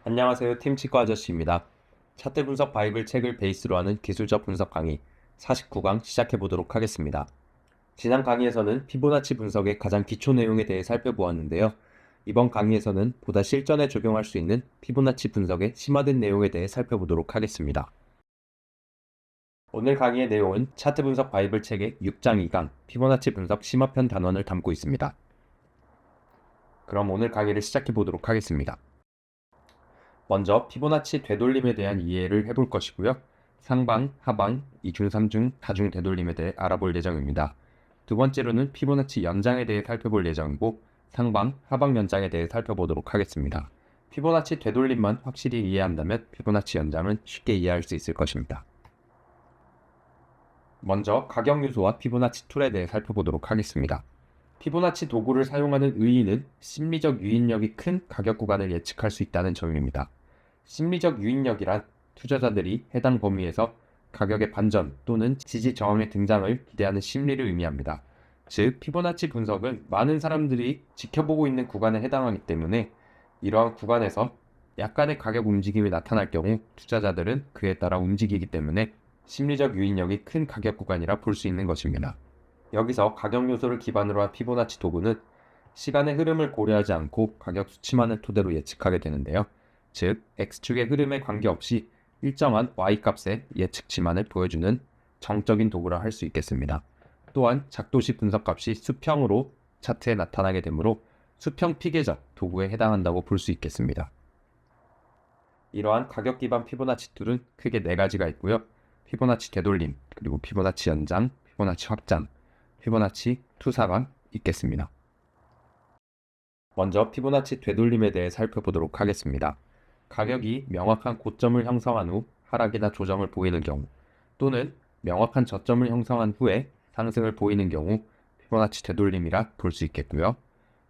안녕하세요. 팀치과 아저씨입니다. 차트 분석 바이블 책을 베이스로 하는 기술적 분석 강의 49강 시작해 보도록 하겠습니다. 지난 강의에서는 피보나치 분석의 가장 기초 내용에 대해 살펴보았는데요. 이번 강의에서는 보다 실전에 적용할 수 있는 피보나치 분석의 심화된 내용에 대해 살펴보도록 하겠습니다. 오늘 강의의 내용은 차트 분석 바이블 책의 6장 2강 피보나치 분석 심화편 단원을 담고 있습니다. 그럼 오늘 강의를 시작해 보도록 하겠습니다. 먼저 피보나치 되돌림에 대한 이해를 해볼 것이고요. 상방, 하방, 이중, 삼중, 다중 되돌림에 대해 알아볼 예정입니다. 두 번째로는 피보나치 연장에 대해 살펴볼 예정이고 상방, 하방 연장에 대해 살펴보도록 하겠습니다. 피보나치 되돌림만 확실히 이해한다면 피보나치 연장은 쉽게 이해할 수 있을 것입니다. 먼저 가격 요소와 피보나치 툴에 대해 살펴보도록 하겠습니다. 피보나치 도구를 사용하는 의의는 심리적 유인력이 큰 가격 구간을 예측할 수 있다는 점입니다. 심리적 유인력이란 투자자들이 해당 범위에서 가격의 반전 또는 지지 저항의 등장을 기대하는 심리를 의미합니다. 즉, 피보나치 분석은 많은 사람들이 지켜보고 있는 구간에 해당하기 때문에 이러한 구간에서 약간의 가격 움직임이 나타날 경우 투자자들은 그에 따라 움직이기 때문에 심리적 유인력이 큰 가격 구간이라 볼 수 있는 것입니다. 여기서 가격 요소를 기반으로 한 피보나치 도구는 시간의 흐름을 고려하지 않고 가격 수치만을 토대로 예측하게 되는데요. 즉, X축의 흐름에 관계없이 일정한 Y값의 예측치만을 보여주는 정적인 도구라 할 수 있겠습니다. 또한 작도시 분석값이 수평으로 차트에 나타나게 되므로 수평 피계적 도구에 해당한다고 볼 수 있겠습니다. 이러한 가격 기반 피보나치 툴은 크게 네 가지가 있고요. 피보나치 되돌림, 그리고 피보나치 연장, 피보나치 확장, 피보나치 투사가 있겠습니다. 먼저 피보나치 되돌림에 대해 살펴보도록 하겠습니다. 가격이 명확한 고점을 형성한 후 하락이나 조정을 보이는 경우 또는 명확한 저점을 형성한 후에 상승을 보이는 경우 피보나치 되돌림이라 볼 수 있겠고요.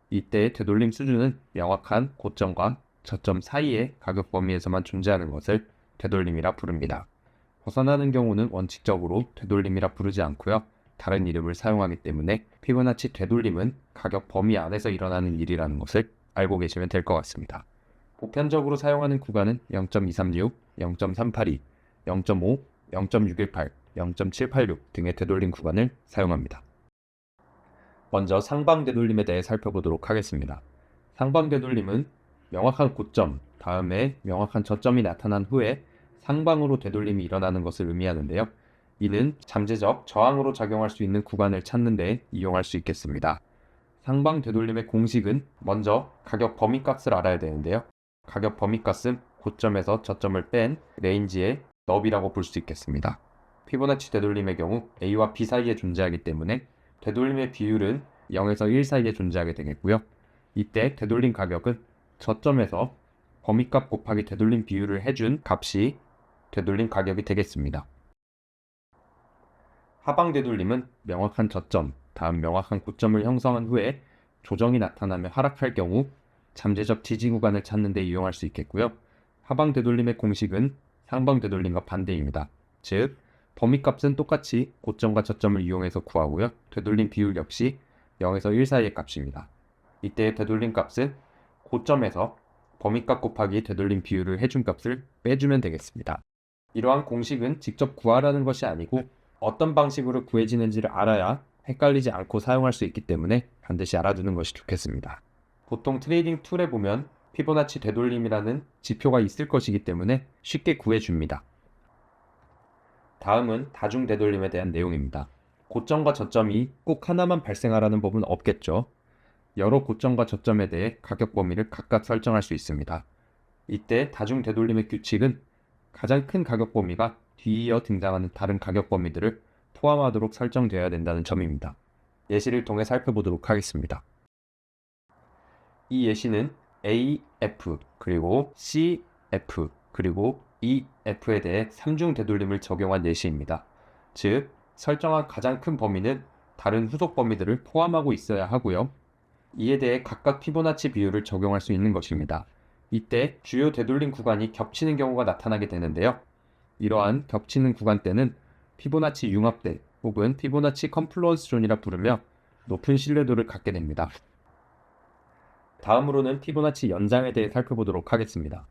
이때의 되돌림 수준은 명확한 고점과 저점 사이의 가격 범위에서만 존재하는 것을 되돌림이라 부릅니다. 벗어나는 경우는 원칙적으로 되돌림이라 부르지 않고요. 다른 이름을 사용하기 때문에 피보나치 되돌림은 가격 범위 안에서 일어나는 일이라는 것을 알고 계시면 될 것 같습니다. 보편적으로 사용하는 구간은 0.236, 0.382, 0.5, 0.618, 0.786 등의 되돌림 구간을 사용합니다. 먼저 상방 되돌림에 대해 살펴보도록 하겠습니다. 상방 되돌림은 명확한 고점, 다음에 명확한 저점이 나타난 후에 상방으로 되돌림이 일어나는 것을 의미하는데요. 이는 잠재적 저항으로 작용할 수 있는 구간을 찾는 데 이용할 수 있겠습니다. 상방 되돌림의 공식은 먼저 가격 범위값을 알아야 되는데요. 가격 범위값은 고점에서 저점을 뺀 레인지의 너비라고 볼 수 있겠습니다. 피보나치 되돌림의 경우 A와 B 사이에 존재하기 때문에 되돌림의 비율은 0에서 1 사이에 존재하게 되겠고요. 이때 되돌림 가격은 저점에서 범위값 곱하기 되돌림 비율을 해준 값이 되돌림 가격이 되겠습니다. 하방 되돌림은 명확한 저점, 다음 명확한 고점을 형성한 후에 조정이 나타나며 하락할 경우 잠재적 지지 구간을 찾는 데 이용할 수 있겠고요. 하방 되돌림의 공식은 상방 되돌림과 반대입니다. 즉, 범위값은 똑같이 고점과 저점을 이용해서 구하고요. 되돌림 비율 역시 0에서 1 사이의 값입니다. 이때의 되돌림 값은 고점에서 범위값 곱하기 되돌림 비율을 해준 값을 빼주면 되겠습니다. 이러한 공식은 직접 구하라는 것이 아니고 어떤 방식으로 구해지는지를 알아야 헷갈리지 않고 사용할 수 있기 때문에 반드시 알아두는 것이 좋겠습니다. 보통 트레이딩 툴에 보면 피보나치 되돌림이라는 지표가 있을 것이기 때문에 쉽게 구해줍니다. 다음은 다중 되돌림에 대한 내용입니다. 고점과 저점이 꼭 하나만 발생하라는 법은 없겠죠. 여러 고점과 저점에 대해 가격 범위를 각각 설정할 수 있습니다. 이때 다중 되돌림의 규칙은 가장 큰 가격 범위가 뒤이어 등장하는 다른 가격 범위들을 포함하도록 설정되어야 된다는 점입니다. 예시를 통해 살펴보도록 하겠습니다. 이 예시는 AF, 그리고 CF, 그리고 EF에 대해 3중 되돌림을 적용한 예시입니다. 즉, 설정한 가장 큰 범위는 다른 후속 범위들을 포함하고 있어야 하고요. 이에 대해 각각 피보나치 비율을 적용할 수 있는 것입니다. 이때 주요 되돌림 구간이 겹치는 경우가 나타나게 되는데요. 이러한 겹치는 구간대는 피보나치 융합대 혹은 피보나치 컨플루언스 존이라 부르며 높은 신뢰도를 갖게 됩니다. 다음으로는 피보나치 연장에 대해 살펴보도록 하겠습니다.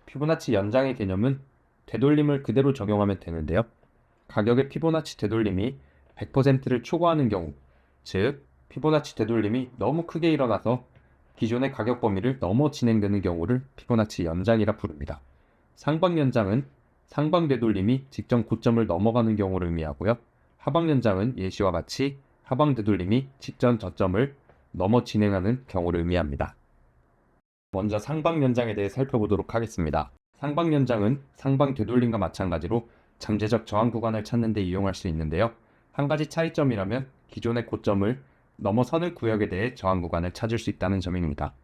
피보나치 연장의 개념은 되돌림을 그대로 적용하면 되는데요. 가격의 피보나치 되돌림이 100%를 초과하는 경우, 즉 피보나치 되돌림이 너무 크게 일어나서 기존의 가격 범위를 넘어 진행되는 경우를 피보나치 연장이라 부릅니다. 상방 연장은 상방 되돌림이 직전 고점을 넘어가는 경우를 의미하고요. 하방 연장은 예시와 같이 하방 되돌림이 직전 저점을 넘어 진행하는 경우를 의미합니다. 먼저 상방 연장에 대해 살펴보도록 하겠습니다. 상방 연장은 상방 되돌림과 마찬가지로 잠재적 저항 구간을 찾는 데 이용할 수 있는데요. 한 가지 차이점이라면 기존의 고점을 넘어서는 구역에 대해 저항 구간을 찾을 수 있다는 점입니다.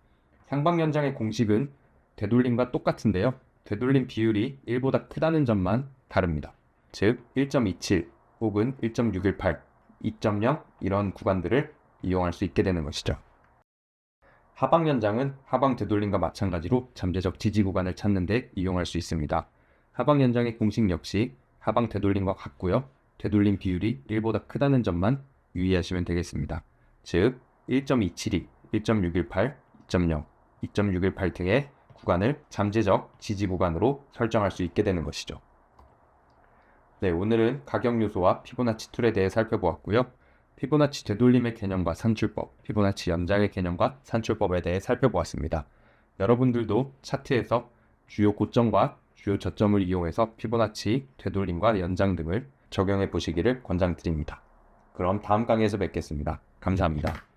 상방 연장의 공식은 되돌림과 똑같은데요. 되돌림 비율이 1보다 크다는 점만 다릅니다. 즉 1.27 혹은 1.618, 2.0 이런 구간들을 이용할 수 있게 되는 것이죠. 하방 연장은 하방 되돌림과 마찬가지로 잠재적 지지 구간을 찾는 데 이용할 수 있습니다. 하방 연장의 공식 역시 하방 되돌림과 같고요. 되돌림 비율이 1보다 크다는 점만 유의하시면 되겠습니다. 즉 1.272, 1.618, 2.0, 2.618 등의 구간을 잠재적 지지 구간으로 설정할 수 있게 되는 것이죠. 네, 오늘은 가격 요소와 피보나치 툴에 대해 살펴보았고요. 피보나치 되돌림의 개념과 산출법, 피보나치 연장의 개념과 산출법에 대해 살펴보았습니다. 여러분들도 차트에서 주요 고점과 주요 저점을 이용해서 피보나치, 되돌림과 연장 등을 적용해 보시기를 권장드립니다. 그럼 다음 강의에서 뵙겠습니다. 감사합니다.